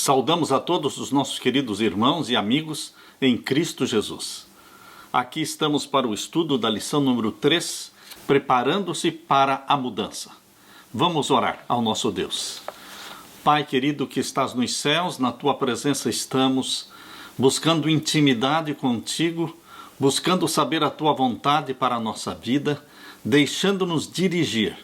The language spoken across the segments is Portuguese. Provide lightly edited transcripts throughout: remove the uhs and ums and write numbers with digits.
Saudamos a todos os nossos queridos irmãos e amigos em Cristo Jesus. Aqui estamos para o estudo da lição número 3, preparando-se para a mudança. Vamos orar ao nosso Deus. Pai querido que estás nos céus, na tua presença estamos, buscando intimidade contigo, buscando saber a tua vontade para a nossa vida, deixando-nos dirigir.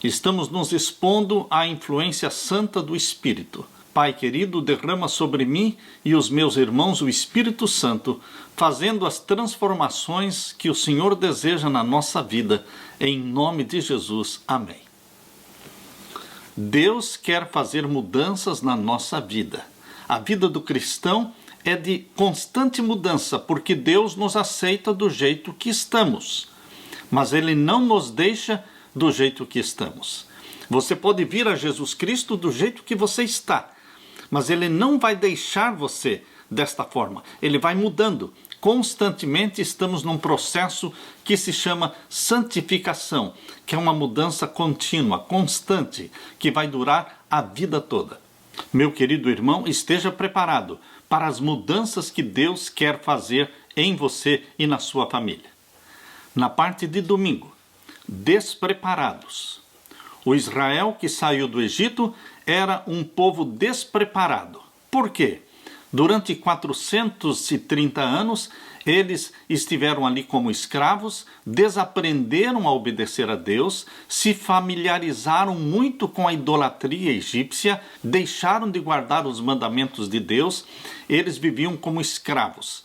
Estamos nos expondo à influência santa do Espírito. Pai querido, derrama sobre mim e os meus irmãos o Espírito Santo, fazendo as transformações que o Senhor deseja na nossa vida. Em nome de Jesus. Amém. Deus quer fazer mudanças na nossa vida. A vida do cristão é de constante mudança, porque Deus nos aceita do jeito que estamos. Mas Ele não nos deixa do jeito que estamos. Você pode vir a Jesus Cristo do jeito que você está, mas Ele não vai deixar você desta forma. Ele vai mudando. Constantemente estamos num processo que se chama santificação, que é uma mudança contínua, constante, que vai durar a vida toda. Meu querido irmão, esteja preparado para as mudanças que Deus quer fazer em você e na sua família. Na parte de domingo, despreparados. O Israel que saiu do Egito era um povo despreparado. Por quê? Durante 430 anos, eles estiveram ali como escravos, desaprenderam a obedecer a Deus, se familiarizaram muito com a idolatria egípcia, deixaram de guardar os mandamentos de Deus, eles viviam como escravos.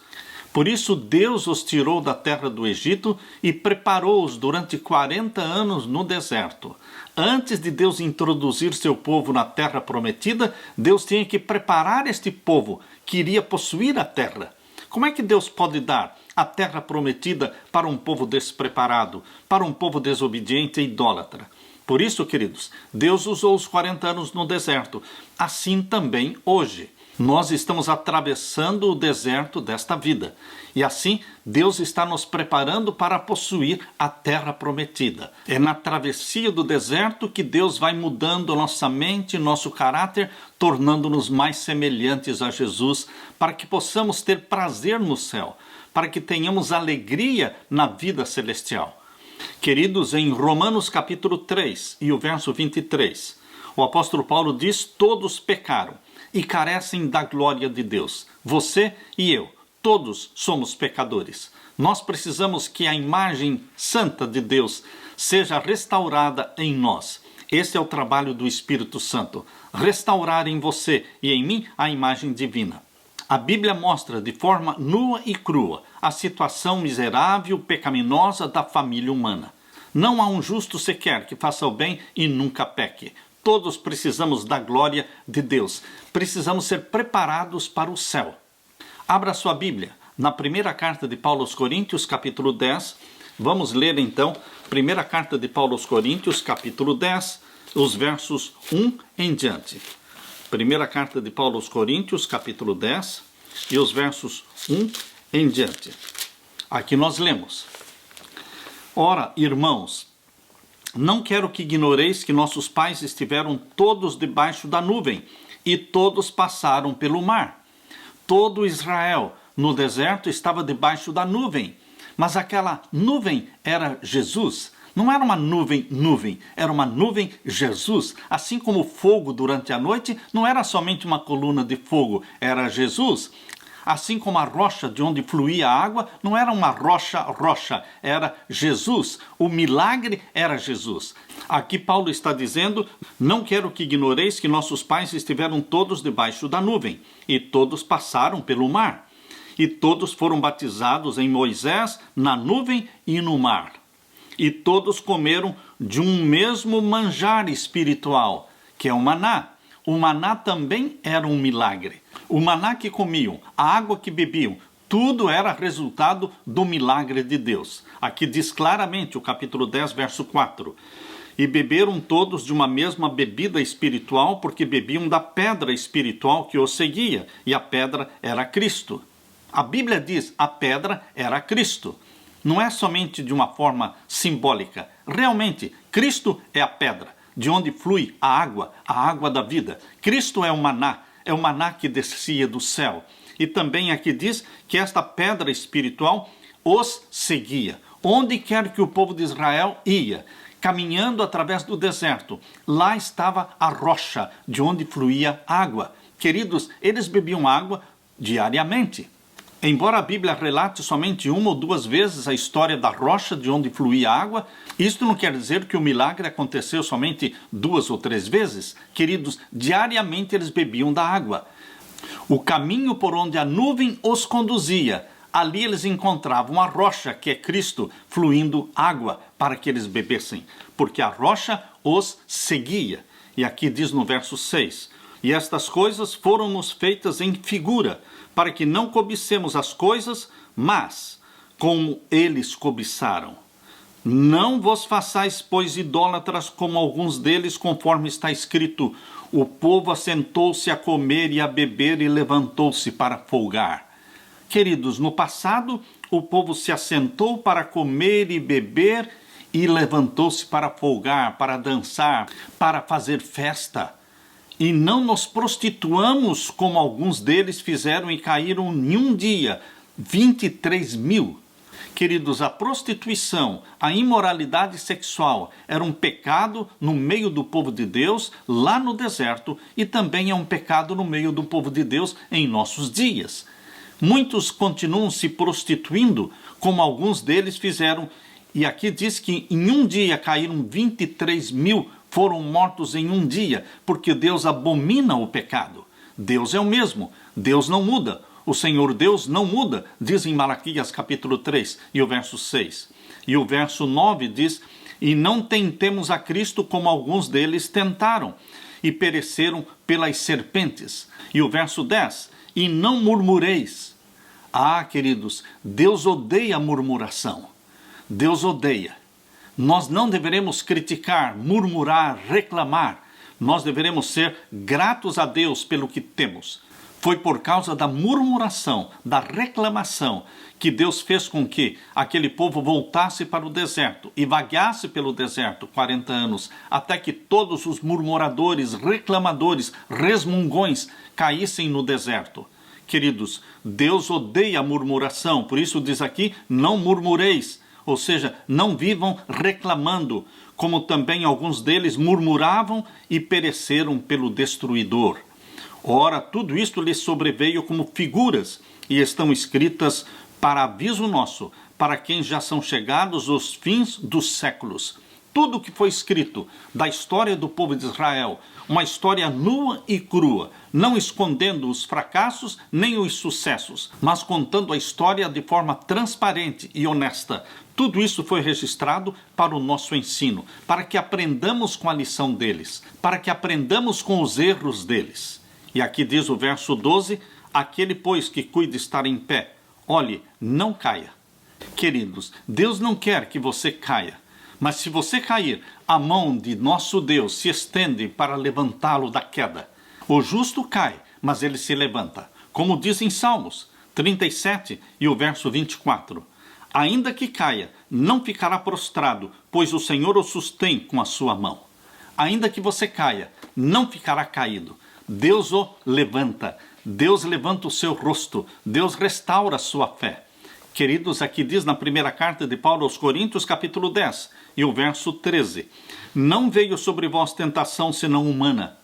Por isso Deus os tirou da terra do Egito e preparou-os durante 40 anos no deserto. Antes de Deus introduzir seu povo na terra prometida, Deus tinha que preparar este povo que iria possuir a terra. Como é que Deus pode dar a terra prometida para um povo despreparado, para um povo desobediente e idólatra? Por isso, queridos, Deus usou os 40 anos no deserto. Assim também hoje. Nós estamos atravessando o deserto desta vida. E assim, Deus está nos preparando para possuir a terra prometida. É na travessia do deserto que Deus vai mudando nossa mente, nosso caráter, tornando-nos mais semelhantes a Jesus, para que possamos ter prazer no céu, para que tenhamos alegria na vida celestial. Queridos, em Romanos capítulo 3 e o verso 23, o apóstolo Paulo diz: todos pecaram e carecem da glória de Deus. Você e eu, todos somos pecadores. Nós precisamos que a imagem santa de Deus seja restaurada em nós. Esse é o trabalho do Espírito Santo, restaurar em você e em mim a imagem divina. A Bíblia mostra de forma nua e crua a situação miserável, pecaminosa da família humana. Não há um justo sequer que faça o bem e nunca peque. Todos precisamos da glória de Deus. Precisamos ser preparados para o céu. Abra sua Bíblia na primeira carta de Paulo aos Coríntios, capítulo 10. Vamos ler então, primeira carta de Paulo aos Coríntios, capítulo 10, os versos 1 em diante. Primeira carta de Paulo aos Coríntios, capítulo 10, e os versos 1 em diante. Aqui nós lemos: ora, irmãos, não quero que ignoreis que nossos pais estiveram todos debaixo da nuvem, e todos passaram pelo mar. Todo Israel no deserto estava debaixo da nuvem, mas aquela nuvem era Jesus. Não era uma nuvem, era uma nuvem Jesus. Assim como o fogo durante a noite não era somente uma coluna de fogo, era Jesus. Assim como a rocha de onde fluía a água não era uma rocha, era Jesus. O milagre era Jesus. Aqui Paulo está dizendo: não quero que ignoreis que nossos pais estiveram todos debaixo da nuvem, e todos passaram pelo mar. E todos foram batizados em Moisés, na nuvem e no mar. E todos comeram de um mesmo manjar espiritual, que é o maná. O maná também era um milagre. O maná que comiam, a água que bebiam, tudo era resultado do milagre de Deus. Aqui diz claramente o capítulo 10, verso 4. E beberam todos de uma mesma bebida espiritual, porque bebiam da pedra espiritual que os seguia, e a pedra era Cristo. A Bíblia diz: a pedra era Cristo. Não é somente de uma forma simbólica. Realmente, Cristo é a pedra, de onde flui a água da vida. Cristo é o maná, é o maná que descia do céu. E também aqui diz que esta pedra espiritual os seguia. Onde quer que o povo de Israel ia, caminhando através do deserto, lá estava a rocha de onde fluía água. Queridos, eles bebiam água diariamente. Embora a Bíblia relate somente uma ou duas vezes a história da rocha de onde fluía água, isto não quer dizer que o milagre aconteceu somente 2 ou 3 vezes. Queridos, diariamente eles bebiam da água. O caminho por onde a nuvem os conduzia, ali eles encontravam a rocha, que é Cristo, fluindo água para que eles bebessem, porque a rocha os seguia. E aqui diz no verso 6, e estas coisas foram-nos feitas em figura, para que não cobicemos as coisas, mas como eles cobiçaram. Não vos façais, pois, idólatras como alguns deles, conforme está escrito, o povo assentou-se a comer e a beber e levantou-se para folgar. Queridos, no passado, o povo se assentou para comer e beber e levantou-se para folgar, para dançar, para fazer festa. E não nos prostituamos como alguns deles fizeram e caíram em um dia 23 mil. Queridos, a prostituição, a imoralidade sexual era um pecado no meio do povo de Deus, lá no deserto, e também é um pecado no meio do povo de Deus em nossos dias. Muitos continuam se prostituindo, como alguns deles fizeram, e aqui diz que em um dia caíram 23 mil, foram mortos em um dia, porque Deus abomina o pecado. Deus é o mesmo, Deus não muda. O Senhor Deus não muda, diz em Malaquias capítulo 3 e o verso 6. E o verso 9 diz, e não tentemos a Cristo como alguns deles tentaram, e pereceram pelas serpentes. E o verso 10, e não murmureis. Ah, queridos, Deus odeia a murmuração. Deus odeia. Nós não deveremos criticar, murmurar, reclamar. Nós deveremos ser gratos a Deus pelo que temos. Foi por causa da murmuração, da reclamação, que Deus fez com que aquele povo voltasse para o deserto e vagueasse pelo deserto 40 anos, até que todos os murmuradores, reclamadores, resmungões caíssem no deserto. Queridos, Deus odeia a murmuração, por isso diz aqui, não murmureis, ou seja, não vivam reclamando, como também alguns deles murmuravam e pereceram pelo destruidor. Ora, tudo isto lhes sobreveio como figuras e estão escritas para aviso nosso, para quem já são chegados os fins dos séculos. Tudo o que foi escrito da história do povo de Israel, uma história nua e crua, não escondendo os fracassos nem os sucessos, mas contando a história de forma transparente e honesta. Tudo isso foi registrado para o nosso ensino, para que aprendamos com a lição deles, para que aprendamos com os erros deles. E aqui diz o verso 12, aquele, pois, que cuida estar em pé, olhe, não caia. Queridos, Deus não quer que você caia, mas se você cair, a mão de nosso Deus se estende para levantá-lo da queda. O justo cai, mas ele se levanta. Como diz em Salmos 37 e o verso 24. Ainda que caia, não ficará prostrado, pois o Senhor o sustém com a sua mão. Ainda que você caia, não ficará caído. Deus o levanta, Deus levanta o seu rosto, Deus restaura a sua fé. Queridos, aqui diz na primeira carta de Paulo aos Coríntios, capítulo 10, e o verso 13. Não veio sobre vós tentação senão humana.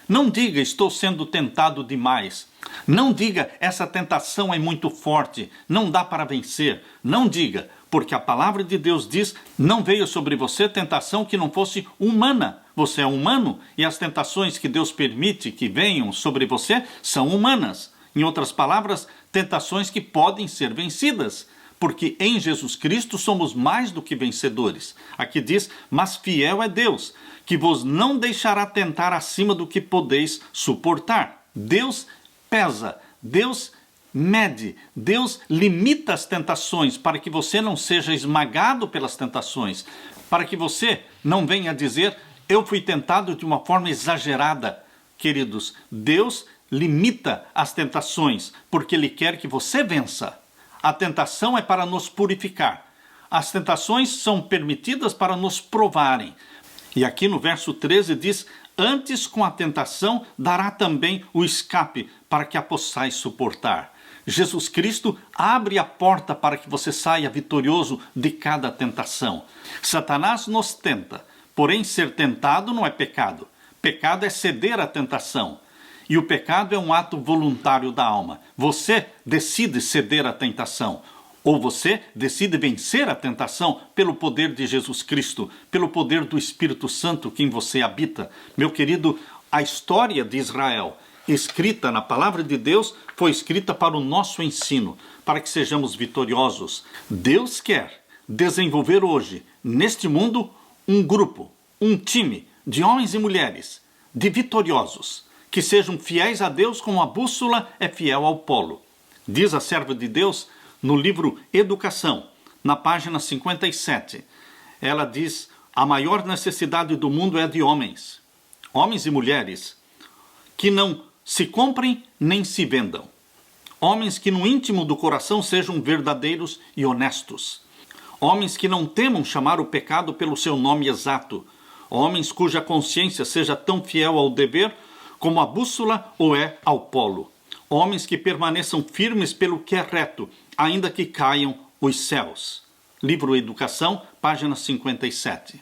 Não diga, estou sendo tentado demais. Não diga, essa tentação é muito forte, não dá para vencer. Não diga, porque a palavra de Deus diz, não veio sobre você tentação que não fosse humana. Você é humano e as tentações que Deus permite que venham sobre você são humanas. Em outras palavras, tentações que podem ser vencidas, porque em Jesus Cristo somos mais do que vencedores. Aqui diz, mas fiel é Deus, que vos não deixará tentar acima do que podeis suportar. Deus pesa, Deus mede, Deus limita as tentações para que você não seja esmagado pelas tentações, para que você não venha dizer, eu fui tentado de uma forma exagerada. Queridos, Deus limita as tentações, porque Ele quer que você vença. A tentação é para nos purificar. As tentações são permitidas para nos provarem. E aqui no verso 13 diz, Antes, com a tentação, dará também o escape para que a possais suportar. Jesus Cristo abre a porta para que você saia vitorioso de cada tentação. Satanás nos tenta, porém ser tentado não é pecado. Pecado é ceder à tentação. E o pecado é um ato voluntário da alma. Você decide ceder à tentação. Ou você decide vencer a tentação pelo poder de Jesus Cristo, pelo poder do Espírito Santo que em você habita. Meu querido, a história de Israel, escrita na palavra de Deus, foi escrita para o nosso ensino, para que sejamos vitoriosos. Deus quer desenvolver hoje, neste mundo, um grupo, um time de homens e mulheres, de vitoriosos, que sejam fiéis a Deus como a bússola é fiel ao polo. Diz a serva de Deus, no livro Educação, na página 57, ela diz: a maior necessidade do mundo é de homens e mulheres, que não se comprem nem se vendam. Homens que no íntimo do coração sejam verdadeiros e honestos. Homens que não temam chamar o pecado pelo seu nome exato. Homens cuja consciência seja tão fiel ao dever como a bússola o é ao polo. Homens que permaneçam firmes pelo que é reto, ainda que caiam os céus. Livro Educação, página 57.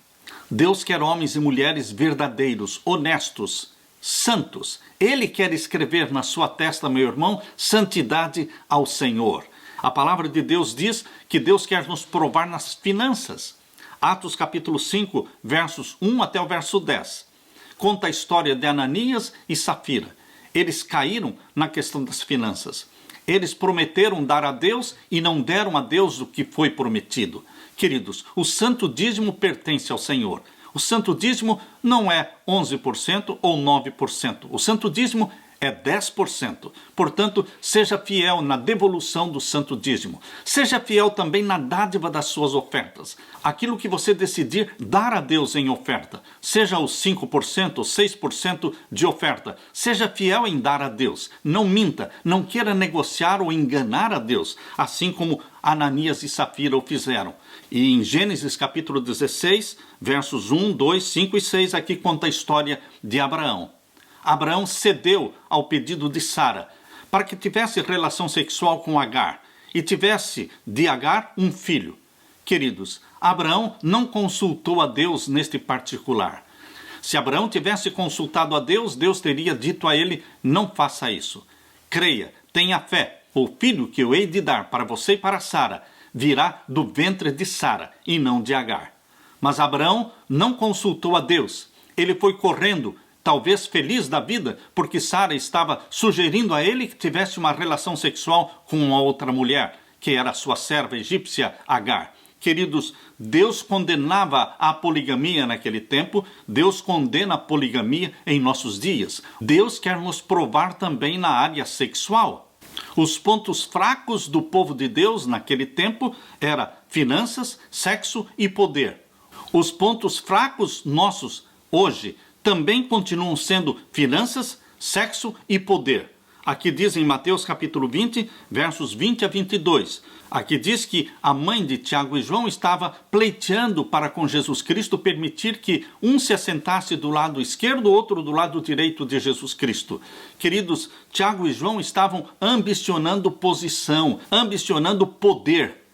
Deus quer homens e mulheres verdadeiros, honestos, santos. Ele quer escrever na sua testa, meu irmão, santidade ao Senhor. A palavra de Deus diz que Deus quer nos provar nas finanças. Atos capítulo 5, versos 1 até o verso 10. Conta a história de Ananias e Safira. Eles caíram na questão das finanças. Eles prometeram dar a Deus e não deram a Deus o que foi prometido. Queridos, o santo dízimo pertence ao Senhor. O santo dízimo não é 11% ou 9%. O santo dízimo é 10%. Portanto, seja fiel na devolução do santo dízimo. Seja fiel também na dádiva das suas ofertas. Aquilo que você decidir dar a Deus em oferta, seja os 5% ou 6% de oferta, seja fiel em dar a Deus. Não minta, não queira negociar ou enganar a Deus, assim como Ananias e Safira o fizeram. E em Gênesis capítulo 16, versos 1, 2, 5 e 6, aqui conta a história de Abraão. Abraão cedeu ao pedido de Sara para que tivesse relação sexual com Agar e tivesse de Agar um filho. Queridos, Abraão não consultou a Deus neste particular. Se Abraão tivesse consultado a Deus, Deus teria dito a ele: não faça isso. Creia, tenha fé. O filho que eu hei de dar para você e para Sara virá do ventre de Sara e não de Agar. Mas Abraão não consultou a Deus. Ele foi correndo, talvez feliz da vida, porque Sara estava sugerindo a ele que tivesse uma relação sexual com uma outra mulher, que era a sua serva egípcia Agar. Queridos, Deus condenava a poligamia naquele tempo, Deus condena a poligamia em nossos dias. Deus quer nos provar também na área sexual. Os pontos fracos do povo de Deus naquele tempo eram finanças, sexo e poder. Os pontos fracos nossos hoje também continuam sendo finanças, sexo e poder. Aqui diz em Mateus capítulo 20, versos 20 a 22. Aqui diz que a mãe de Tiago e João estava pleiteando para com Jesus Cristo permitir que um se assentasse do lado esquerdo, outro do lado direito de Jesus Cristo. Queridos, Tiago e João estavam ambicionando posição, ambicionando poder.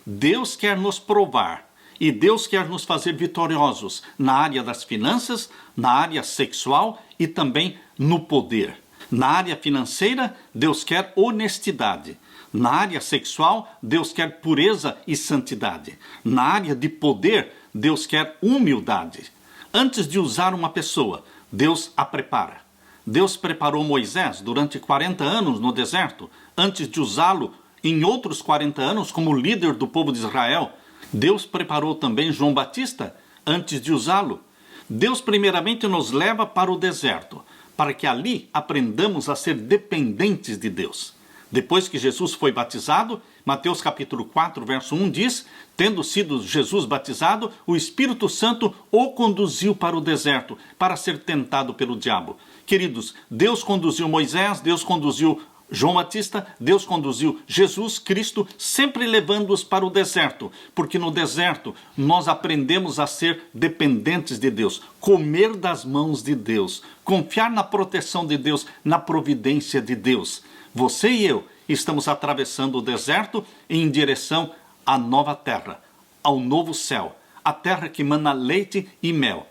Deus quer nos provar. E Deus quer nos fazer vitoriosos na área das finanças, na área sexual e também no poder. Na área financeira, Deus quer honestidade. Na área sexual, Deus quer pureza e santidade. Na área de poder, Deus quer humildade. Antes de usar uma pessoa, Deus a prepara. Deus preparou Moisés durante 40 anos no deserto, antes de usá-lo em outros 40 anos como líder do povo de Israel. Deus preparou também João Batista antes de usá-lo. Deus primeiramente nos leva para o deserto, para que ali aprendamos a ser dependentes de Deus. Depois que Jesus foi batizado, Mateus capítulo 4, verso 1 diz: tendo sido Jesus batizado, o Espírito Santo o conduziu para o deserto, para ser tentado pelo diabo. Queridos, Deus conduziu Moisés, Deus conduziu João Batista, Deus conduziu Jesus Cristo, sempre levando-os para o deserto, porque no deserto nós aprendemos a ser dependentes de Deus, comer das mãos de Deus, confiar na proteção de Deus, na providência de Deus. Você e eu estamos atravessando o deserto em direção à nova terra, ao novo céu, a terra que mana leite e mel.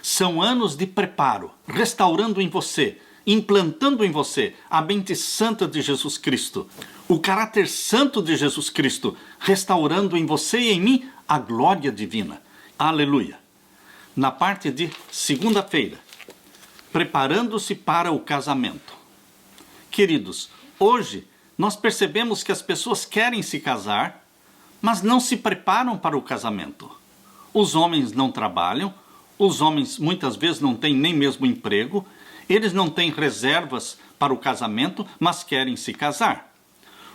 São anos de preparo, restaurando em você, implantando em você a mente santa de Jesus Cristo, o caráter santo de Jesus Cristo, restaurando em você e em mim a glória divina. Aleluia! Na parte de segunda-feira, preparando-se para o casamento. Queridos, hoje nós percebemos que as pessoas querem se casar, mas não se preparam para o casamento. Os homens não trabalham, os homens muitas vezes não têm nem mesmo emprego, eles não têm reservas para o casamento, mas querem se casar.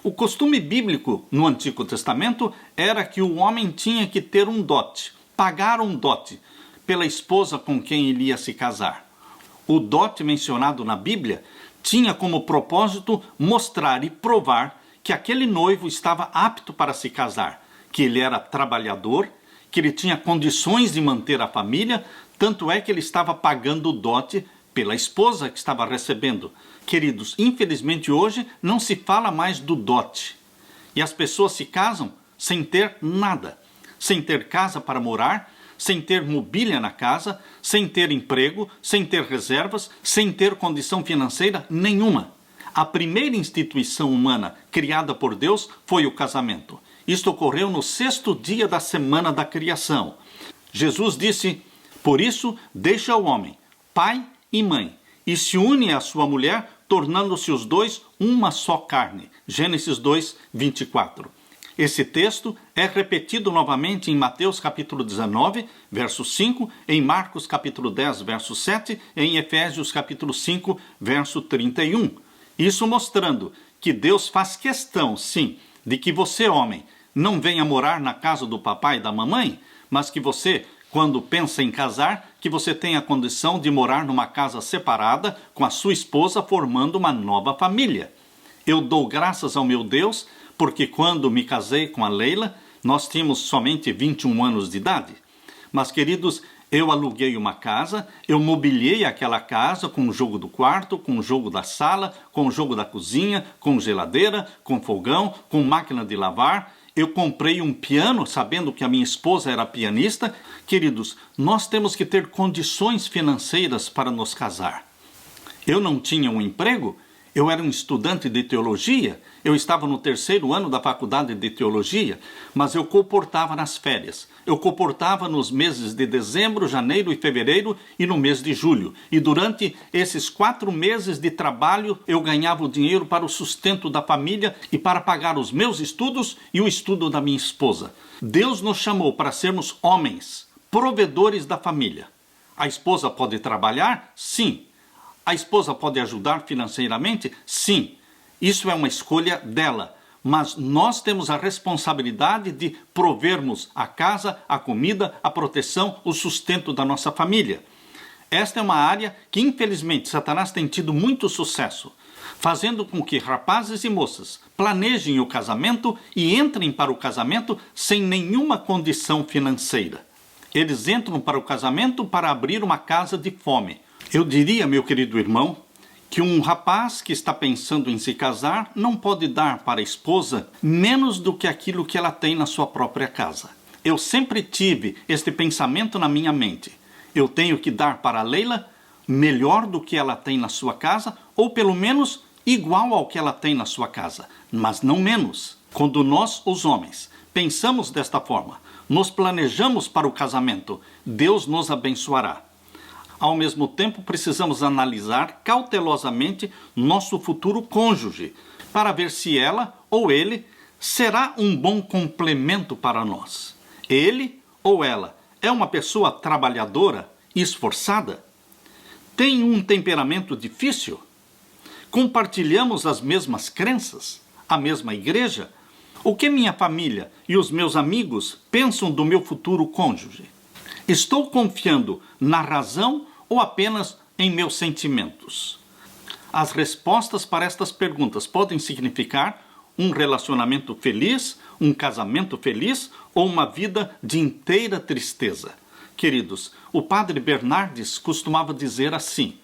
O costume bíblico no Antigo Testamento era que o homem tinha que ter um dote, pagar um dote pela esposa com quem ele ia se casar. O dote mencionado na Bíblia tinha como propósito mostrar e provar que aquele noivo estava apto para se casar, que ele era trabalhador, que ele tinha condições de manter a família, tanto é que ele estava pagando o dote pela esposa que estava recebendo. Queridos, infelizmente hoje não se fala mais do dote. E as pessoas se casam sem ter nada. Sem ter casa para morar, sem ter mobília na casa, sem ter emprego, sem ter reservas, sem ter condição financeira nenhuma. A primeira instituição humana criada por Deus foi o casamento. Isto ocorreu no 6º dia da semana da criação. Jesus disse: por isso deixa o homem, pai e mãe, e se une à sua mulher, tornando-se os dois uma só carne. Gênesis 2, 24. Esse texto é repetido novamente em Mateus capítulo 19, verso 5, em Marcos capítulo 10, verso 7, e em Efésios capítulo 5, verso 31. Isso mostrando que Deus faz questão, sim, de que você, homem, não venha morar na casa do papai e da mamãe, mas que você, quando pensa em casar, que você tenha a condição de morar numa casa separada com a sua esposa, formando uma nova família. Eu dou graças ao meu Deus, porque quando me casei com a Leila, nós tínhamos somente 21 anos de idade. Mas, queridos, eu aluguei uma casa, eu mobiliei aquela casa com o jogo do quarto, com o jogo da sala, com o jogo da cozinha, com geladeira, com fogão, com máquina de lavar. Eu comprei um piano, sabendo que a minha esposa era pianista. Queridos, nós temos que ter condições financeiras para nos casar. Eu não tinha um emprego, eu era um estudante de teologia, eu estava no 3º ano da faculdade de teologia, mas eu comportava nas férias. Eu comportava nos meses de dezembro, janeiro e fevereiro e no mês de julho. E durante esses 4 meses de trabalho, eu ganhava o dinheiro para o sustento da família e para pagar os meus estudos e o estudo da minha esposa. Deus nos chamou para sermos homens, provedores da família. A esposa pode trabalhar? Sim. A esposa pode ajudar financeiramente? Sim. Isso é uma escolha dela. Mas nós temos a responsabilidade de provermos a casa, a comida, a proteção, o sustento da nossa família. Esta é uma área que, infelizmente, Satanás tem tido muito sucesso, fazendo com que rapazes e moças planejem o casamento e entrem para o casamento sem nenhuma condição financeira. Eles entram para o casamento para abrir uma casa de fome. Eu diria, meu querido irmão, que um rapaz que está pensando em se casar não pode dar para a esposa menos do que aquilo que ela tem na sua própria casa. Eu sempre tive este pensamento na minha mente. Eu tenho que dar para a Leila melhor do que ela tem na sua casa, ou pelo menos igual ao que ela tem na sua casa, mas não menos. Quando nós, os homens, pensamos desta forma, nos planejamos para o casamento, Deus nos abençoará. Ao mesmo tempo, precisamos analisar cautelosamente nosso futuro cônjuge, para ver se ela ou ele será um bom complemento para nós. Ele ou ela é uma pessoa trabalhadora e esforçada? Tem um temperamento difícil? Compartilhamos as mesmas crenças? A mesma igreja? O que minha família e os meus amigos pensam do meu futuro cônjuge? Estou confiando na razão ou apenas em meus sentimentos? As respostas para estas perguntas podem significar um relacionamento feliz, um casamento feliz ou uma vida de inteira tristeza. Queridos, o padre Bernardes costumava dizer assim: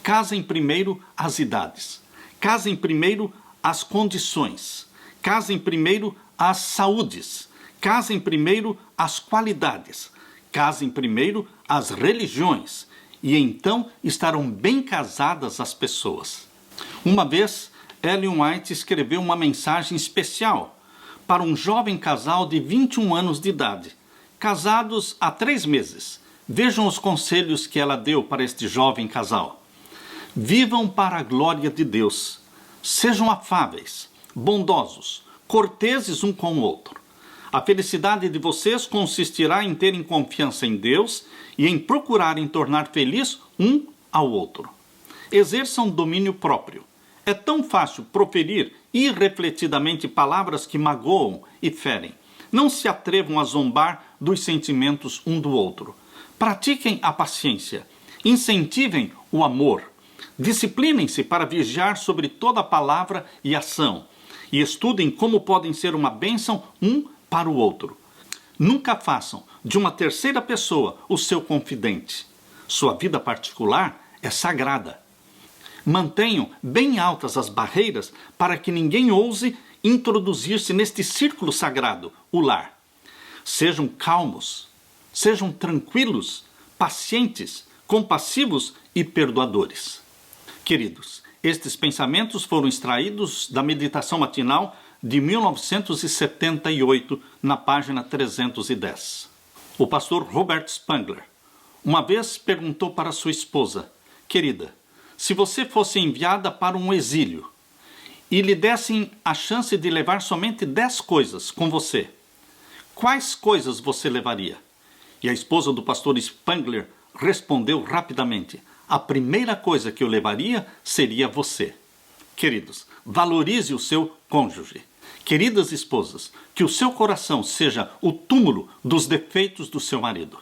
casem primeiro as idades, casem primeiro as condições, casem primeiro as saúdes, casem primeiro as qualidades, casem primeiro as religiões, e então estarão bem casadas as pessoas. Uma vez, Ellen White escreveu uma mensagem especial para um jovem casal de 21 anos de idade, casados há 3 meses. Vejam os conselhos que ela deu para este jovem casal. Vivam para a glória de Deus. Sejam afáveis, bondosos, corteses um com o outro. A felicidade de vocês consistirá em terem confiança em Deus e em procurarem tornar feliz um ao outro. Exerçam domínio próprio. É tão fácil proferir irrefletidamente palavras que magoam e ferem. Não se atrevam a zombar dos sentimentos um do outro. Pratiquem a paciência. Incentivem o amor. Disciplinem-se para vigiar sobre toda palavra e ação. E estudem como podem ser uma bênção um para o outro. Nunca façam de uma terceira pessoa o seu confidente. Sua vida particular é sagrada. Mantenham bem altas as barreiras para que ninguém ouse introduzir-se neste círculo sagrado, o lar. Sejam calmos, sejam tranquilos, pacientes, compassivos e perdoadores. Queridos, estes pensamentos foram extraídos da meditação matinal de 1978, na página 310. O pastor Robert Spangler uma vez perguntou para sua esposa: querida, se você fosse enviada para um exílio e lhe dessem a chance de levar somente 10 coisas com você, quais coisas você levaria? E a esposa do pastor Spangler respondeu rapidamente: a primeira coisa que eu levaria seria você. Queridos, valorize o seu cônjuge. Queridas esposas, que o seu coração seja o túmulo dos defeitos do seu marido.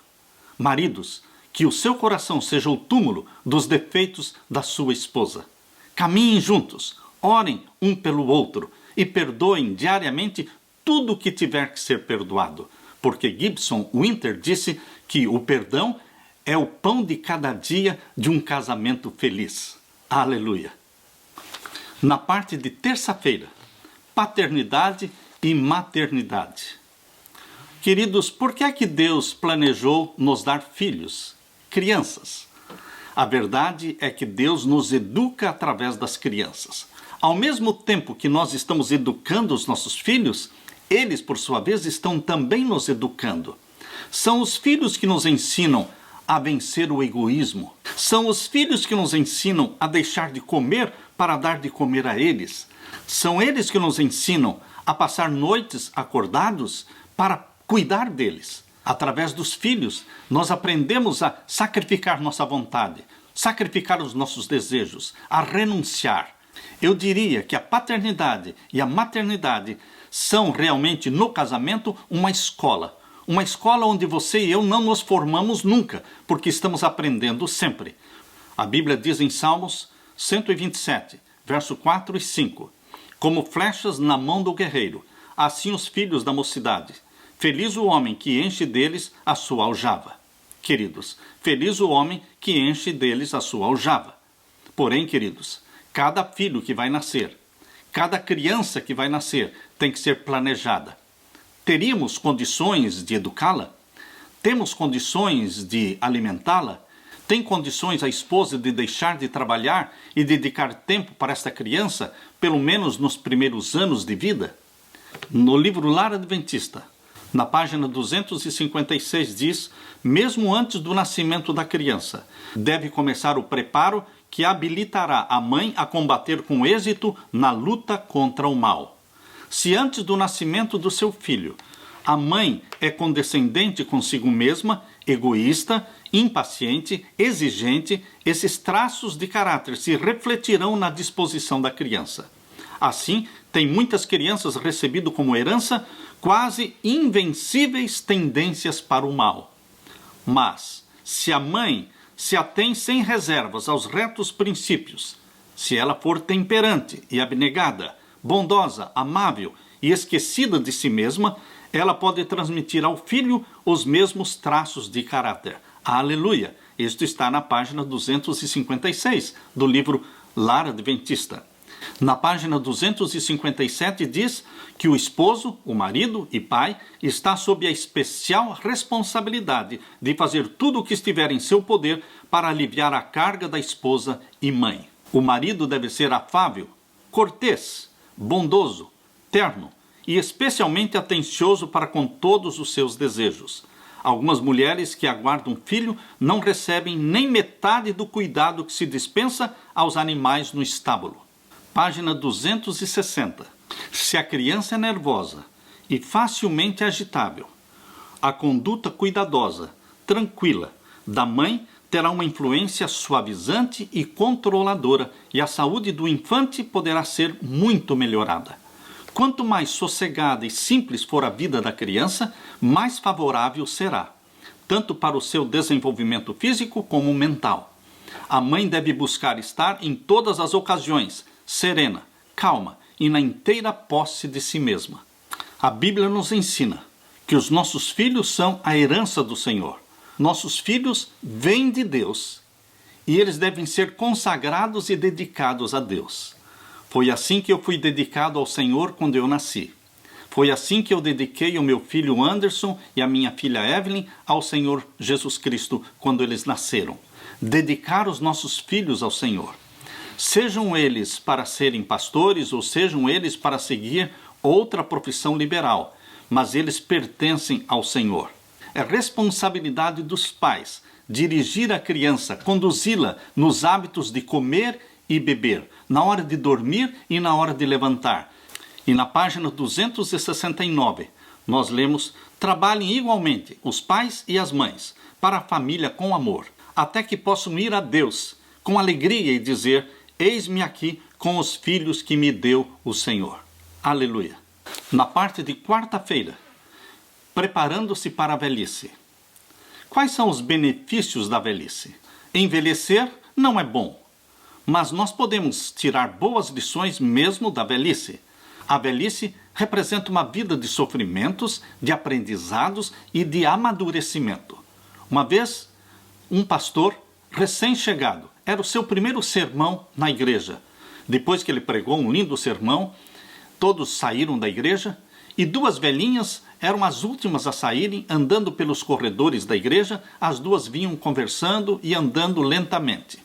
Maridos, que o seu coração seja o túmulo dos defeitos da sua esposa. Caminhem juntos, orem um pelo outro e perdoem diariamente tudo o que tiver que ser perdoado, porque Gibson Winter disse que o perdão é o pão de cada dia de um casamento feliz. Aleluia! Na parte de terça-feira, paternidade e maternidade. Queridos, por que é que Deus planejou nos dar filhos, crianças? A verdade é que Deus nos educa através das crianças. Ao mesmo tempo que nós estamos educando os nossos filhos, eles, por sua vez, estão também nos educando. São os filhos que nos ensinam a vencer o egoísmo. São os filhos que nos ensinam a deixar de comer para dar de comer a eles. São eles que nos ensinam a passar noites acordados para cuidar deles. Através dos filhos, nós aprendemos a sacrificar nossa vontade, sacrificar os nossos desejos, a renunciar. Eu diria que a paternidade e a maternidade são realmente, no casamento, uma escola. Uma escola onde você e eu não nos formamos nunca, porque estamos aprendendo sempre. A Bíblia diz em Salmos 127, verso 4 e 5: como flechas na mão do guerreiro, assim os filhos da mocidade. Feliz o homem que enche deles a sua aljava. Queridos, feliz o homem que enche deles a sua aljava. Porém, queridos, cada filho que vai nascer, cada criança que vai nascer, tem que ser planejada. Teríamos condições de educá-la? Temos condições de alimentá-la? Tem condições a esposa de deixar de trabalhar e dedicar tempo para esta criança, pelo menos nos primeiros anos de vida? No livro Lar Adventista, na página 256 diz: mesmo antes do nascimento da criança, deve começar o preparo que habilitará a mãe a combater com êxito na luta contra o mal. Se antes do nascimento do seu filho, a mãe é condescendente consigo mesma, egoísta, impaciente, exigente, esses traços de caráter se refletirão na disposição da criança. Assim, tem muitas crianças recebido como herança quase invencíveis tendências para o mal. Mas, se a mãe se atém sem reservas aos retos princípios, Se ela for temperante e abnegada, bondosa, amável e esquecida de si mesma, ela pode transmitir ao filho os mesmos traços de caráter. Aleluia! Isto está na página 256 do livro Lar Adventista. Na página 257 diz que o esposo, o marido e pai, está sob a especial responsabilidade de fazer tudo o que estiver em seu poder para aliviar a carga da esposa e mãe. O marido deve ser afável, cortês, bondoso, terno e especialmente atencioso para com todos os seus desejos. Algumas mulheres que aguardam filho não recebem nem metade do cuidado que se dispensa aos animais no estábulo. Página 260. Se a criança é nervosa e facilmente agitável, a conduta cuidadosa, tranquila, da mãe terá uma influência suavizante e controladora, e a saúde do infante poderá ser muito melhorada. Quanto mais sossegada e simples for a vida da criança, mais favorável será, tanto para o seu desenvolvimento físico como mental. A mãe deve buscar estar em todas as ocasiões serena, calma e na inteira posse de si mesma. A Bíblia nos ensina que os nossos filhos são a herança do Senhor. Nossos filhos vêm de Deus e eles devem ser consagrados e dedicados a Deus. Foi assim que eu fui dedicado ao Senhor quando eu nasci. Foi assim que eu dediquei o meu filho Anderson e a minha filha Evelyn ao Senhor Jesus Cristo quando eles nasceram. Dedicar os nossos filhos ao Senhor. Sejam eles para serem pastores ou sejam eles para seguir outra profissão liberal, mas eles pertencem ao Senhor. É responsabilidade dos pais dirigir a criança, conduzi-la nos hábitos de comer e beber, na hora de dormir e na hora de levantar. E na página 269, nós lemos: trabalhem igualmente os pais e as mães para a família com amor, até que possam ir a Deus com alegria e dizer: eis-me aqui com os filhos que me deu o Senhor. Aleluia. Na parte de quarta-feira, preparando-se para a velhice. Quais são os benefícios da velhice? Envelhecer não é bom, mas nós podemos tirar boas lições mesmo da velhice. A velhice representa uma vida de sofrimentos, de aprendizados e de amadurecimento. Uma vez, um pastor recém-chegado, era o seu primeiro sermão na igreja. Depois que ele pregou um lindo sermão, todos saíram da igreja e duas velhinhas eram as últimas a saírem, andando pelos corredores da igreja. As duas vinham conversando e andando lentamente.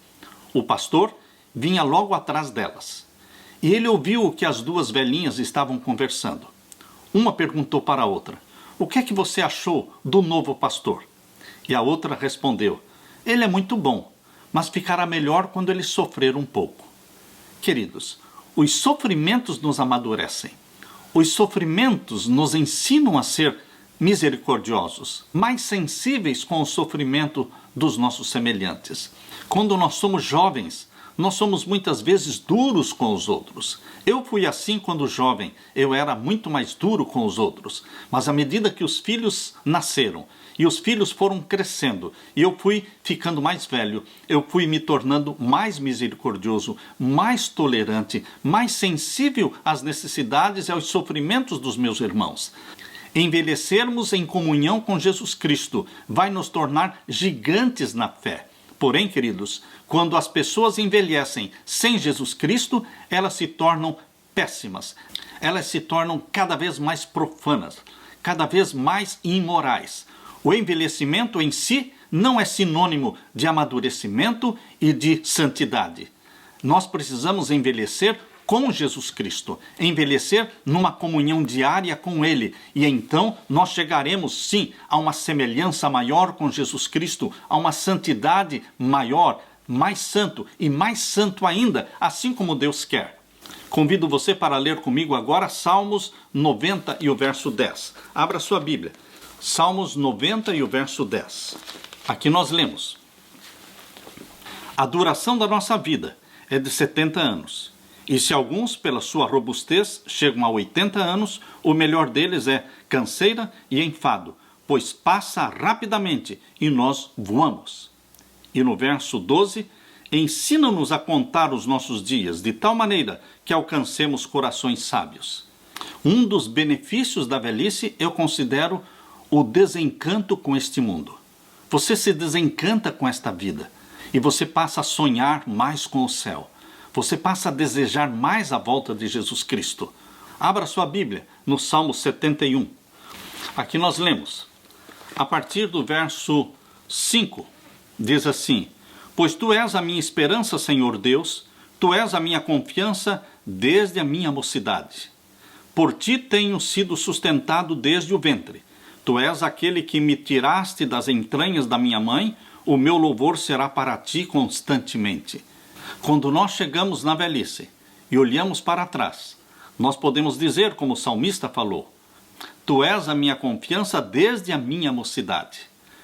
O pastor vinha logo atrás delas. E ele ouviu o que as duas velhinhas estavam conversando. Uma perguntou para a outra: o que é que você achou do novo pastor? E a outra respondeu: ele é muito bom, mas ficará melhor quando ele sofrer um pouco. Queridos, os sofrimentos nos amadurecem. Os sofrimentos nos ensinam a ser misericordiosos, mais sensíveis com o sofrimento dos nossos semelhantes. Quando nós somos jovens, nós somos muitas vezes duros com os outros. Eu fui assim quando jovem, eu era muito mais duro com os outros. Mas à medida que os filhos nasceram e os filhos foram crescendo e eu fui ficando mais velho, eu fui me tornando mais misericordioso, mais tolerante, mais sensível às necessidades e aos sofrimentos dos meus irmãos. Envelhecermos em comunhão com Jesus Cristo vai nos tornar gigantes na fé. Porém, queridos, quando as pessoas envelhecem sem Jesus Cristo, elas se tornam péssimas. Elas se tornam cada vez mais profanas, cada vez mais imorais. O envelhecimento em si não é sinônimo de amadurecimento e de santidade. Nós precisamos envelhecer com Jesus Cristo, envelhecer numa comunhão diária com Ele, e então nós chegaremos sim a uma semelhança maior com Jesus Cristo, a uma santidade maior, mais santo e mais santo ainda, assim como Deus quer. Convido você para ler comigo agora Salmos 90 e o verso 10. Abra sua Bíblia. Salmos 90 e o verso 10. Aqui nós lemos: a duração da nossa vida é de 70 anos. E se alguns, pela sua robustez, chegam a 80 anos, o melhor deles é canseira e enfado, pois passa rapidamente e nós voamos. E no verso 12, ensina-nos a contar os nossos dias de tal maneira que alcancemos corações sábios. Um dos benefícios da velhice eu considero o desencanto com este mundo. Você se desencanta com esta vida e você passa a sonhar mais com o céu. Você passa a desejar mais a volta de Jesus Cristo. Abra sua Bíblia no Salmo 71. Aqui nós lemos, a partir do verso 5, diz assim: Pois tu és a minha esperança, Senhor Deus, tu és a minha confiança desde a minha mocidade. Por ti tenho sido sustentado desde o ventre. Tu és aquele que me tiraste das entranhas da minha mãe, o meu louvor será para ti constantemente. Quando nós chegamos na velhice e olhamos para trás, nós podemos dizer, como o salmista falou, Tu és a minha confiança desde a minha mocidade.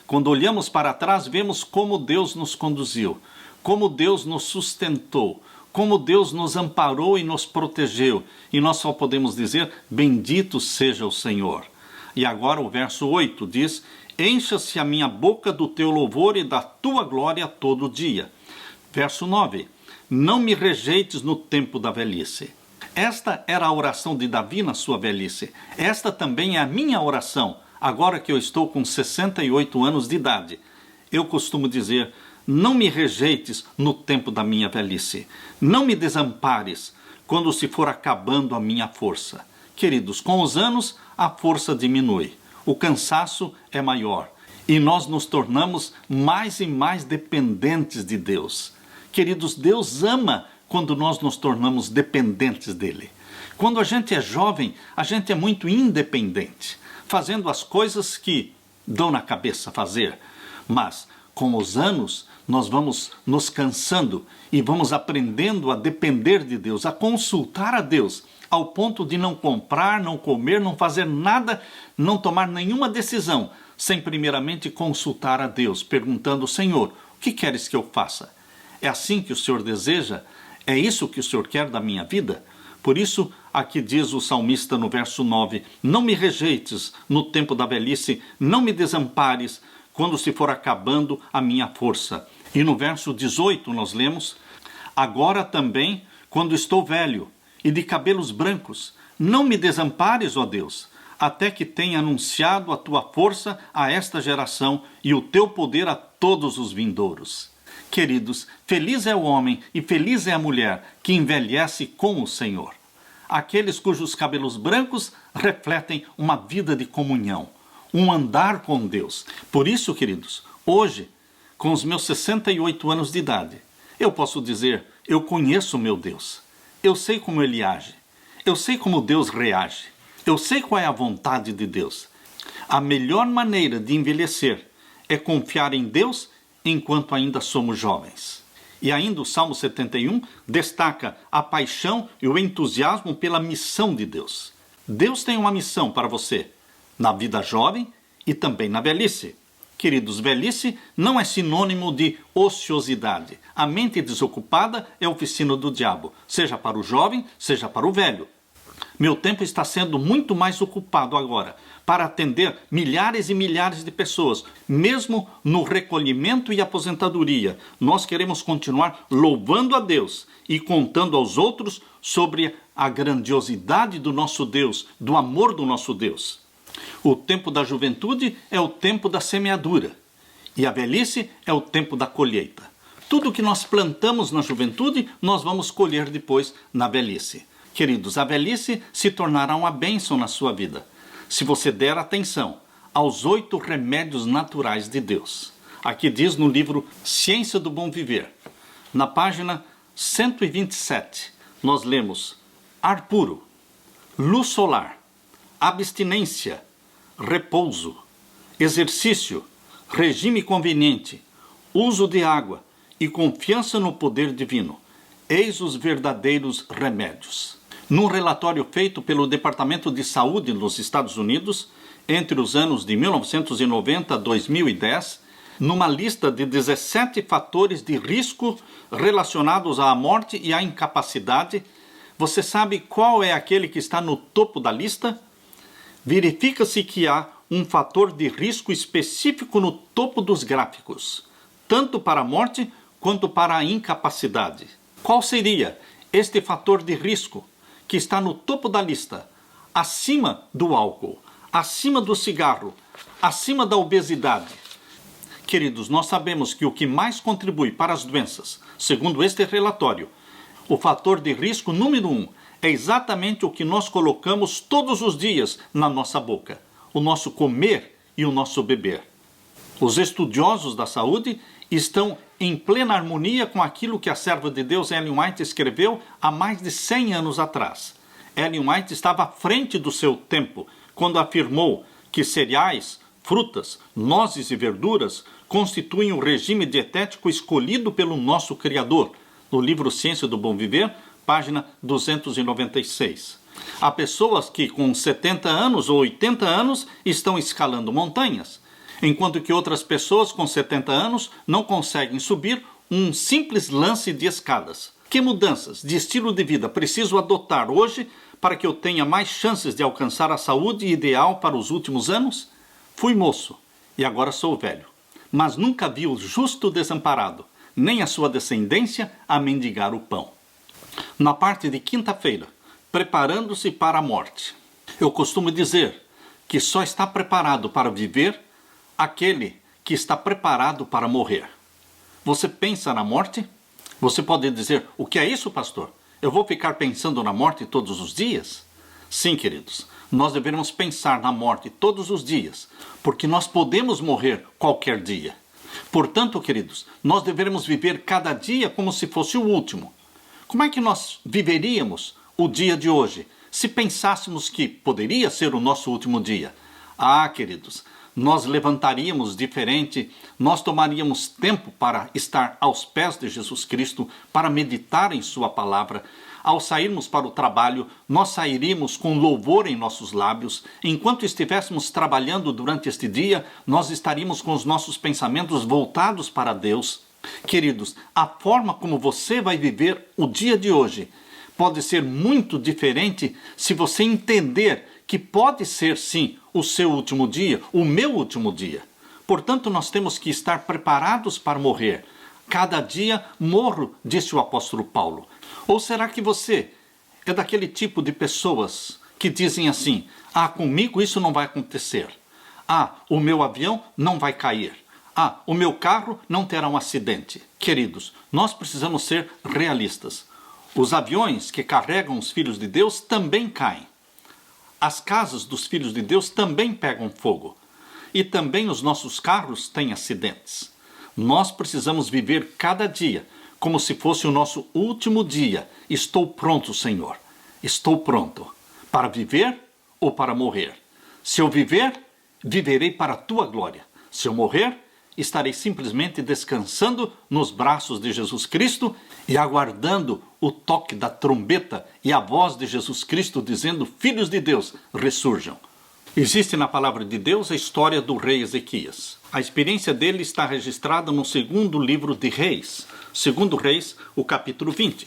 Quando olhamos para trás, vemos como Deus nos conduziu, como Deus nos sustentou, como Deus nos amparou e nos protegeu. E nós só podemos dizer, bendito seja o Senhor. E agora o verso 8 diz, encha-se a minha boca do teu louvor e da tua glória todo dia. Verso 9, não me rejeites no tempo da velhice. Esta era a oração de Davi na sua velhice. Esta também é a minha oração, agora que eu estou com 68 anos de idade. Eu costumo dizer, não me rejeites no tempo da minha velhice. Não me desampares quando se for acabando a minha força. Queridos, com os anos a força diminui, o cansaço é maior e nós nos tornamos mais e mais dependentes de Deus. Queridos, Deus ama quando nós nos tornamos dependentes dele. Quando a gente é jovem, a gente é muito independente, fazendo as coisas que dão na cabeça fazer. Mas, com os anos, nós vamos nos cansando e vamos aprendendo a depender de Deus, a consultar a Deus, ao ponto de não comprar, não comer, não fazer nada, não tomar nenhuma decisão, sem primeiramente consultar a Deus, perguntando, Senhor, o que queres que eu faça? É assim que o Senhor deseja? É isso que o Senhor quer da minha vida? Por isso, aqui diz o salmista no verso 9, não me rejeites no tempo da velhice, não me desampares quando se for acabando a minha força. E no verso 18 nós lemos, agora também, quando estou velho e de cabelos brancos, não me desampares, ó Deus, até que tenha anunciado a tua força a esta geração e o teu poder a todos os vindouros. Queridos, feliz é o homem e feliz é a mulher que envelhece com o Senhor. Aqueles cujos cabelos brancos refletem uma vida de comunhão, um andar com Deus. Por isso, queridos, hoje, com os meus 68 anos de idade, eu posso dizer, eu conheço o meu Deus. Eu sei como Ele age. Eu sei como Deus reage. Eu sei qual é a vontade de Deus. A melhor maneira de envelhecer é confiar em Deus enquanto ainda somos jovens. E ainda o Salmo 71 destaca a paixão e o entusiasmo pela missão de Deus. Deus tem uma missão para você, na vida jovem e também na velhice. Queridos, velhice não é sinônimo de ociosidade. A mente desocupada é a oficina do diabo, seja para o jovem, seja para o velho. Meu tempo está sendo muito mais ocupado agora para atender milhares e milhares de pessoas. Mesmo no recolhimento e aposentadoria, nós queremos continuar louvando a Deus e contando aos outros sobre a grandiosidade do nosso Deus, do amor do nosso Deus. O tempo da juventude é o tempo da semeadura e a velhice é o tempo da colheita. Tudo que nós plantamos na juventude, nós vamos colher depois na velhice. Queridos, a velhice se tornará uma bênção na sua vida, se você der atenção aos 8 remédios naturais de Deus. Aqui diz no livro Ciência do Bom Viver, na página 127, nós lemos ar puro, luz solar, abstinência, repouso, exercício, regime conveniente, uso de água e confiança no poder divino. Eis os verdadeiros remédios. Num relatório feito pelo Departamento de Saúde nos Estados Unidos, entre os anos de 1990 a 2010, numa lista de 17 fatores de risco relacionados à morte e à incapacidade, você sabe qual é aquele que está no topo da lista? Verifica-se que há um fator de risco específico no topo dos gráficos, tanto para a morte quanto para a incapacidade. Qual seria este fator de risco que está no topo da lista, acima do álcool, acima do cigarro, acima da obesidade? Queridos, nós sabemos que o que mais contribui para as doenças, segundo este relatório, o fator de risco número 1 é exatamente o que nós colocamos todos os dias na nossa boca, o nosso comer e o nosso beber. Os estudiosos da saúde estão em plena harmonia com aquilo que a serva de Deus Ellen White escreveu há mais de 100 anos atrás. Ellen White estava à frente do seu tempo quando afirmou que cereais, frutas, nozes e verduras constituem o regime dietético escolhido pelo nosso Criador, no livro Ciência do Bom Viver, página 296. Há pessoas que com 70 anos ou 80 anos estão escalando montanhas, enquanto que outras pessoas com 70 anos não conseguem subir um simples lance de escadas. Que mudanças de estilo de vida preciso adotar hoje para que eu tenha mais chances de alcançar a saúde ideal para os últimos anos? Fui moço e agora sou velho, mas nunca vi o justo desamparado, nem a sua descendência a mendigar o pão. Na parte de quinta-feira, preparando-se para a morte, eu costumo dizer que só está preparado para viver aquele que está preparado para morrer. Você pensa na morte? Você pode dizer, o que é isso, pastor? Eu vou ficar pensando na morte todos os dias? Sim, queridos, nós devemos pensar na morte todos os dias, porque nós podemos morrer qualquer dia. Portanto, queridos, nós devemos viver cada dia como se fosse o último. Como é que nós viveríamos o dia de hoje se pensássemos que poderia ser o nosso último dia? Ah, queridos, nós levantaríamos diferente, nós tomaríamos tempo para estar aos pés de Jesus Cristo, para meditar em sua palavra. Ao sairmos para o trabalho, nós sairíamos com louvor em nossos lábios. Enquanto estivéssemos trabalhando durante este dia, nós estaríamos com os nossos pensamentos voltados para Deus. Queridos, a forma como você vai viver o dia de hoje pode ser muito diferente se você entender que pode ser sim o seu último dia, o meu último dia. Portanto, nós temos que estar preparados para morrer. Cada dia morro, disse o apóstolo Paulo. Ou será que você é daquele tipo de pessoas que dizem assim, comigo isso não vai acontecer. O meu avião não vai cair. O meu carro não terá um acidente. Queridos, nós precisamos ser realistas. Os aviões que carregam os filhos de Deus também caem. As casas dos filhos de Deus também pegam fogo. E também os nossos carros têm acidentes. Nós precisamos viver cada dia como se fosse o nosso último dia. Estou pronto, Senhor. Estou pronto para viver ou para morrer. Se eu viver, viverei para a tua glória. Se eu morrer, estarei simplesmente descansando nos braços de Jesus Cristo e aguardando o toque da trombeta e a voz de Jesus Cristo dizendo, filhos de Deus, ressurjam. Existe na palavra de Deus a história do rei Ezequias. A experiência dele está registrada no segundo livro de Reis, segundo Reis, o capítulo 20.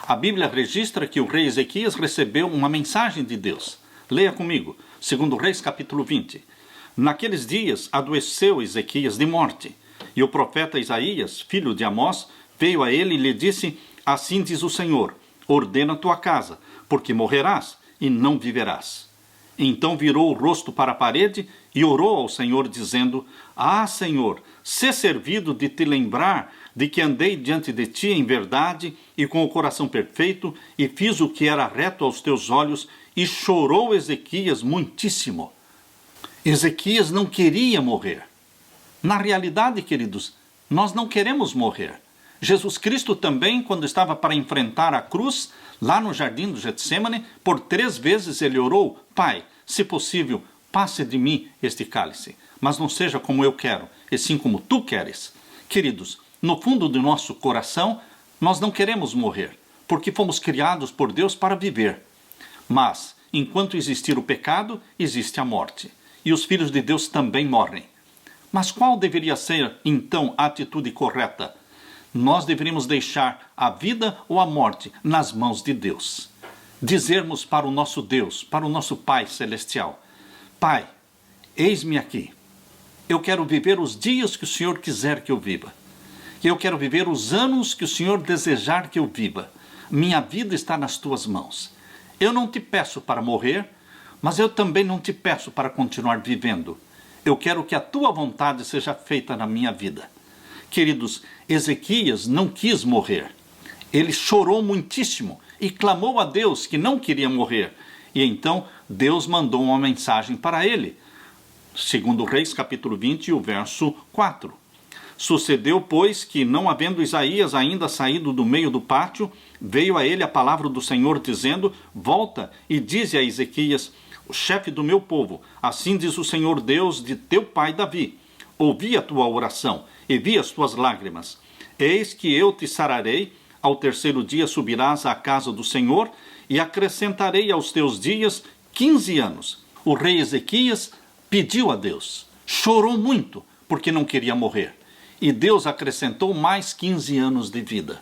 A Bíblia registra que o rei Ezequias recebeu uma mensagem de Deus. Leia comigo, segundo Reis, capítulo 20. Naqueles dias adoeceu Ezequias de morte, e o profeta Isaías, filho de Amós, veio a ele e lhe disse, assim diz o Senhor, ordena a tua casa, porque morrerás e não viverás. Então virou o rosto para a parede e orou ao Senhor, dizendo, Senhor, sê servido de te lembrar de que andei diante de ti em verdade e com o coração perfeito, e fiz o que era reto aos teus olhos, e chorou Ezequias muitíssimo. Ezequias não queria morrer. Na realidade, queridos, nós não queremos morrer. Jesus Cristo também, quando estava para enfrentar a cruz, lá no jardim do Getsêmani, por 3 vezes ele orou, Pai, se possível, passe de mim este cálice, mas não seja como eu quero, e sim como tu queres. Queridos, no fundo do nosso coração, nós não queremos morrer, porque fomos criados por Deus para viver. Mas, enquanto existir o pecado, existe a morte. E os filhos de Deus também morrem. Mas qual deveria ser, então, a atitude correta? Nós deveríamos deixar a vida ou a morte nas mãos de Deus. Dizermos para o nosso Deus, para o nosso Pai Celestial, Pai, eis-me aqui. Eu quero viver os dias que o Senhor quiser que eu viva. Eu quero viver os anos que o Senhor desejar que eu viva. Minha vida está nas tuas mãos. Eu não te peço para morrer, mas eu também não te peço para continuar vivendo. Eu quero que a tua vontade seja feita na minha vida. Queridos, Ezequias não quis morrer. Ele chorou muitíssimo e clamou a Deus que não queria morrer. E então Deus mandou uma mensagem para ele. Segundo Reis, capítulo 20, o verso 4. Sucedeu, pois, que, não havendo Isaías ainda saído do meio do pátio, veio a ele a palavra do Senhor, dizendo: volta e dize a Ezequias, o chefe do meu povo, assim diz o Senhor Deus de teu pai Davi: ouvi a tua oração e vi as tuas lágrimas. Eis que eu te sararei, ao terceiro dia subirás à casa do Senhor, e acrescentarei aos teus dias 15 anos. O rei Ezequias pediu a Deus, chorou muito, porque não queria morrer. E Deus acrescentou mais 15 anos de vida.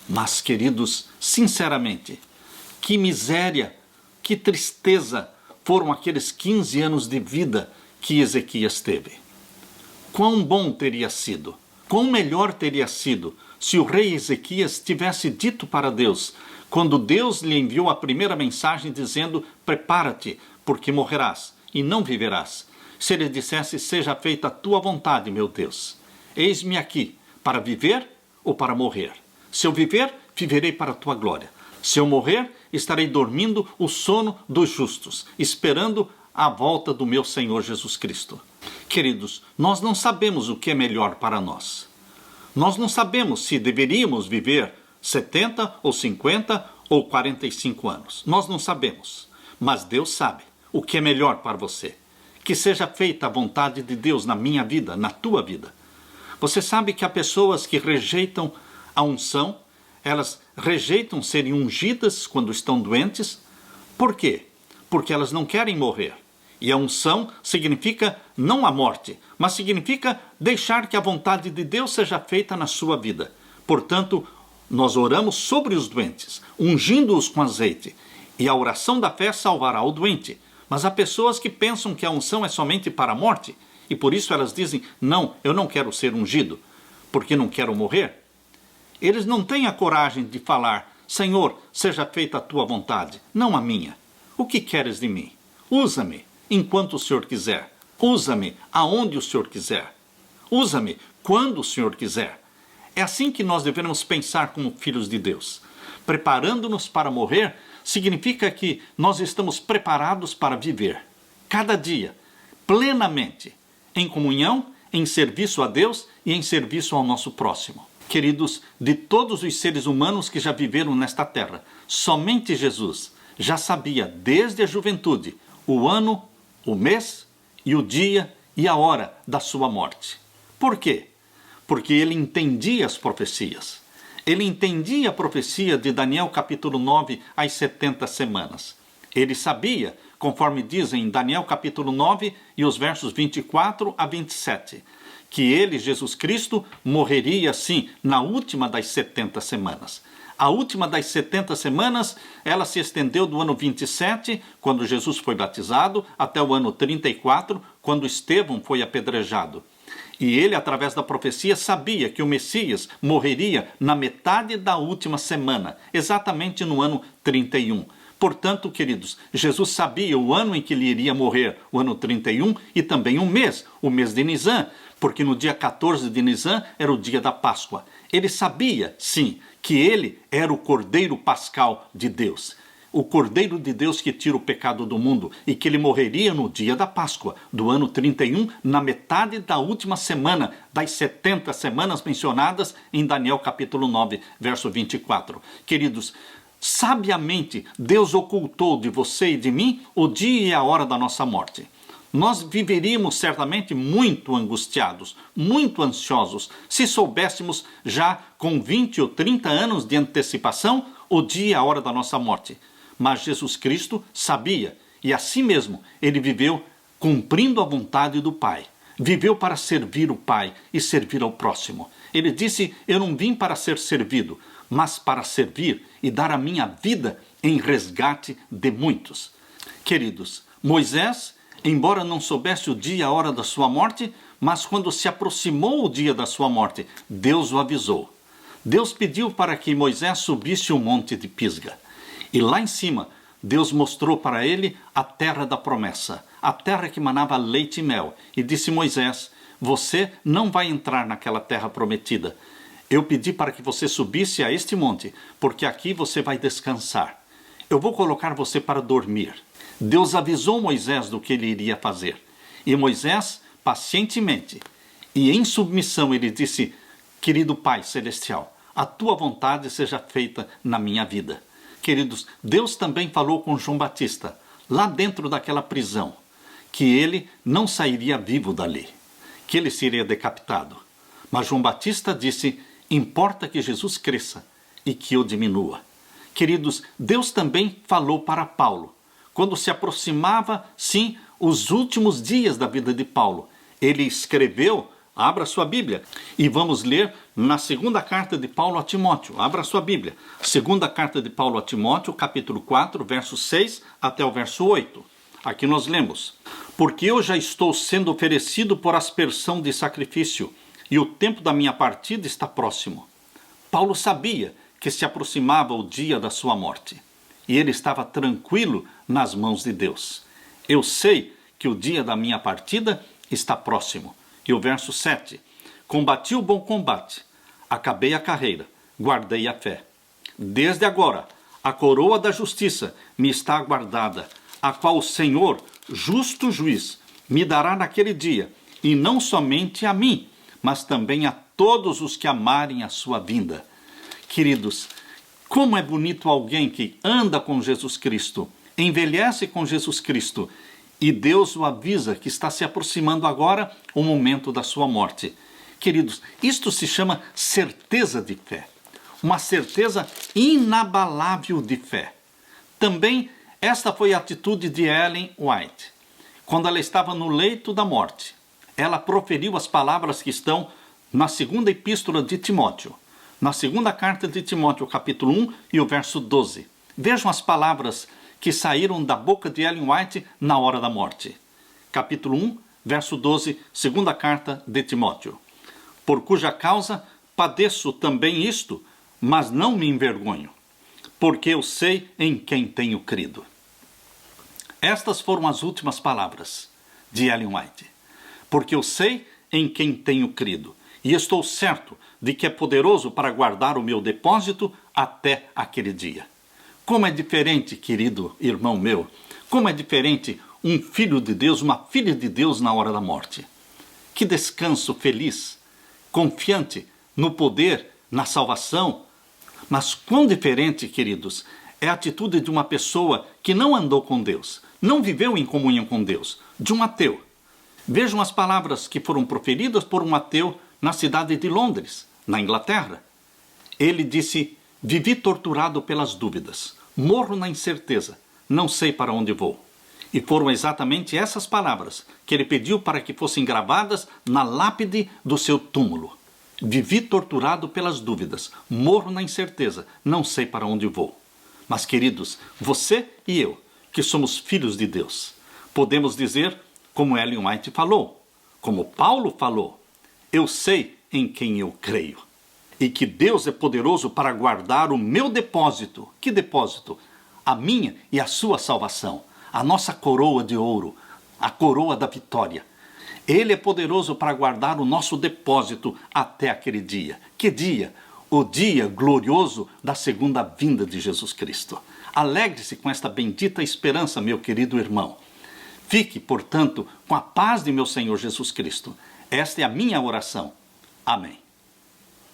Mas, queridos, sinceramente, que miséria, que tristeza foram aqueles 15 anos de vida que Ezequias teve. Quão bom teria sido, quão melhor teria sido se o rei Ezequias tivesse dito para Deus, quando Deus lhe enviou a primeira mensagem dizendo: prepara-te, porque morrerás e não viverás. Se ele dissesse: seja feita a tua vontade, meu Deus. Eis-me aqui, para viver ou para morrer. Se eu viver, viverei para a tua glória. Se eu morrer, estarei dormindo o sono dos justos, esperando a volta do meu Senhor Jesus Cristo. Queridos, nós não sabemos o que é melhor para nós. Nós não sabemos se deveríamos viver 70 ou 50 ou 45 anos. Nós não sabemos. Mas Deus sabe o que é melhor para você. Que seja feita a vontade de Deus na minha vida, na tua vida. Você sabe que há pessoas que rejeitam a unção, elas rejeitam serem ungidas quando estão doentes. Por quê? Porque elas não querem morrer. E a unção significa não a morte, mas significa deixar que a vontade de Deus seja feita na sua vida. Portanto, nós oramos sobre os doentes, ungindo-os com azeite. E a oração da fé salvará o doente. Mas há pessoas que pensam que a unção é somente para a morte. E por isso elas dizem: não, eu não quero ser ungido, porque não quero morrer. Eles não têm a coragem de falar: Senhor, seja feita a tua vontade, não a minha. O que queres de mim? Usa-me enquanto o Senhor quiser. Usa-me aonde o Senhor quiser. Usa-me quando o Senhor quiser. É assim que nós devemos pensar como filhos de Deus. Preparando-nos para morrer significa que nós estamos preparados para viver, cada dia, plenamente, em comunhão, em serviço a Deus e em serviço ao nosso próximo. Queridos, de todos os seres humanos que já viveram nesta terra, somente Jesus já sabia desde a juventude o ano, o mês e o dia e a hora da sua morte. Por quê? Porque ele entendia as profecias. Ele entendia a profecia de Daniel capítulo 9, as 70 semanas. Ele sabia, conforme diz em Daniel capítulo 9 e os versos 24 a 27, que ele, Jesus Cristo, morreria sim na última das 70 semanas. A última das 70 semanas, ela se estendeu do ano 27, quando Jesus foi batizado, até o ano 34, quando Estevão foi apedrejado. E ele, através da profecia, sabia que o Messias morreria na metade da última semana, exatamente no ano 31. Portanto, queridos, Jesus sabia o ano em que ele iria morrer, o ano 31, e também o mês de Nisan, porque no dia 14 de Nisan era o dia da Páscoa. Ele sabia, sim, que ele era o Cordeiro Pascal de Deus, o Cordeiro de Deus que tira o pecado do mundo, e que ele morreria no dia da Páscoa, do ano 31, na metade da última semana, das 70 semanas mencionadas em Daniel capítulo 9, verso 24. Queridos, sabiamente Deus ocultou de você e de mim o dia e a hora da nossa morte. Nós viveríamos certamente muito angustiados, muito ansiosos, se soubéssemos já com 20 ou 30 anos de antecipação o dia e a hora da nossa morte. Mas Jesus Cristo sabia, e assim mesmo ele viveu cumprindo a vontade do Pai. Viveu para servir o Pai e servir ao próximo. Ele disse: eu não vim para ser servido, mas para servir e dar a minha vida em resgate de muitos. Queridos, Moisés, embora não soubesse o dia e a hora da sua morte, Mas quando se aproximou o dia da sua morte, Deus o avisou. Deus pediu para que Moisés subisse o monte de Pisga. E lá em cima, Deus mostrou para ele a terra da promessa, a terra que manava leite e mel. E disse Moisés, você não vai entrar naquela terra prometida. Eu pedi para que você subisse a este monte, porque aqui você vai descansar. Eu vou colocar você para dormir. Deus avisou Moisés do que ele iria fazer. E Moisés, pacientemente e em submissão, ele disse, querido Pai Celestial, a tua vontade seja feita na minha vida. Queridos, Deus também falou com João Batista, lá dentro daquela prisão, que ele não sairia vivo dali, que ele seria decapitado. Mas João Batista disse, importa que Jesus cresça e que eu diminua. Queridos, Deus também falou para Paulo, quando se aproximava, sim, os últimos dias da vida de Paulo. Ele escreveu, abra sua Bíblia, e vamos ler na segunda carta de Paulo a Timóteo. Abra sua Bíblia. Segunda carta de Paulo a Timóteo, capítulo 4, verso 6 até o verso 8. Aqui nós lemos, porque eu já estou sendo oferecido por aspersão de sacrifício, e o tempo da minha partida está próximo. Paulo sabia que se aproximava o dia da sua morte, e ele estava tranquilo nas mãos de Deus. Eu sei que o dia da minha partida está próximo. E o verso 7, combati o bom combate, acabei a carreira, guardei a fé. Desde agora, a coroa da justiça me está aguardada, a qual o Senhor, justo juiz, me dará naquele dia, e não somente a mim, mas também a todos os que amarem a sua vinda. Queridos, como é bonito alguém que anda com Jesus Cristo, envelhece com Jesus Cristo, e Deus o avisa que está se aproximando agora o momento da sua morte. Queridos, isto se chama certeza de fé. Uma certeza inabalável de fé. Também esta foi a atitude de Ellen White. Quando ela estava no leito da morte, ela proferiu as palavras que estão na segunda epístola de Timóteo. Na segunda carta de Timóteo, capítulo 1 e o verso 12. Vejam as palavras que saíram da boca de Ellen White na hora da morte. Capítulo 1, verso 12, segunda carta de Timóteo. Por cuja causa padeço também isto, mas não me envergonho, porque eu sei em quem tenho crido. Estas foram as últimas palavras de Ellen White. Porque eu sei em quem tenho crido, e estou certo de que é poderoso para guardar o meu depósito até aquele dia. Como é diferente, querido irmão meu, como é diferente um filho de Deus, uma filha de Deus na hora da morte. Que descanso feliz, confiante no poder, na salvação. Mas quão diferente, queridos, é a atitude de uma pessoa que não andou com Deus, não viveu em comunhão com Deus, de um ateu. Vejam as palavras que foram proferidas por um ateu na cidade de Londres, na Inglaterra. Ele disse, vivi torturado pelas dúvidas, morro na incerteza, não sei para onde vou. E foram exatamente essas palavras que ele pediu para que fossem gravadas na lápide do seu túmulo. Vivi torturado pelas dúvidas, morro na incerteza, não sei para onde vou. Mas, queridos, você e eu, que somos filhos de Deus, podemos dizer, como Ellen White falou, como Paulo falou, eu sei em quem eu creio. E que Deus é poderoso para guardar o meu depósito. Que depósito? A minha e a sua salvação. A nossa coroa de ouro. A coroa da vitória. Ele é poderoso para guardar o nosso depósito até aquele dia. Que dia? O dia glorioso da segunda vinda de Jesus Cristo. Alegre-se com esta bendita esperança, meu querido irmão. Fique, portanto, com a paz de meu Senhor Jesus Cristo. Esta é a minha oração. Amém.